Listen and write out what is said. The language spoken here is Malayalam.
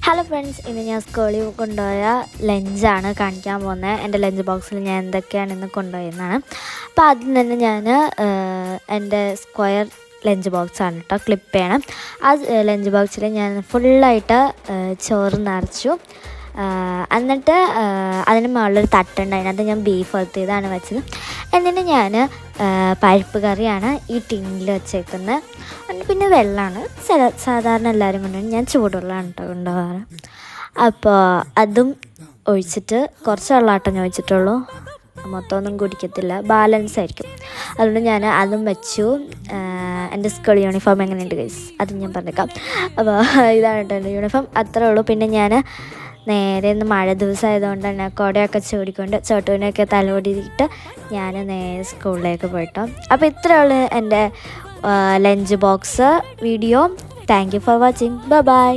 ഹലോ ഫ്രണ്ട്സ്, ഇന്ന് ഞാൻ സ്കൂളിൽ കൊണ്ടുപോയ ലഞ്ചാണ് കാണിക്കാൻ പോകുന്നത്. എൻ്റെ ലഞ്ച് ബോക്സിൽ ഞാൻ എന്തൊക്കെയാണ് ഇന്ന് കൊണ്ടുപോയെന്നാണ്. അപ്പോൾ ആദ്യം തന്നെ ഞാൻ എൻ്റെ സ്ക്വയർ ലഞ്ച് ബോക്സാണ് കേട്ടോ ക്ലിപ്പ് ചെയ്യണം. ആ ലഞ്ച് ബോക്സിൽ ഞാൻ ഫുള്ളായിട്ട് ചോറ് നിറച്ചു. എന്നിട്ട് അതിന് മുകളിലൊരു തട്ടുണ്ട്, അതിനകത്ത് ഞാൻ ബീഫ് വറുത്തതാണ് വെച്ചത്. എന്നിട്ട് ഞാൻ പരിപ്പ് കറിയാണ് ഈ ടിന്നിൽ വെച്ചേക്കുന്നത്. പിന്നെ വെള്ളമാണ് സാധാരണ എല്ലാവരും കൊണ്ടുപോയി, ഞാൻ ചൂടുവെള്ളമാണ് കേട്ടോ കൊണ്ടുപോകാറ്. അപ്പോൾ അതും ഒഴിച്ചിട്ട് കുറച്ച് വെള്ളമാട്ടം ഞാൻ ഒഴിച്ചിട്ടുള്ളൂ, മൊത്തമൊന്നും കുടിക്കത്തില്ല, ബാലൻസ് ആയിരിക്കും. അതുകൊണ്ട് ഞാൻ അതും വെച്ചു. എൻ്റെ സ്കൂൾ യൂണിഫോം എങ്ങനെയുണ്ട് ഗൈസ് അതും ഞാൻ പറഞ്ഞേക്കാം. അപ്പോൾ ഇതാണ് കേട്ടോ എൻ്റെ യൂണിഫോം, അത്രേ ഉള്ളൂ. പിന്നെ ഞാൻ നേരെ ഇന്ന് മഴ ദിവസമായതുകൊണ്ട് തന്നെ കുടയൊക്കെ ചൂടിക്കൊണ്ട് ചോട്ടുവിനെയൊക്കെ തലോടിയിട്ട് ഞാൻ നേരെ സ്കൂളിലേക്ക് പോയിട്ടോ. അപ്പോൾ ഇത്രയേ ഉള്ളൂ എൻ്റെ lunch box video. Thank you for watching. By.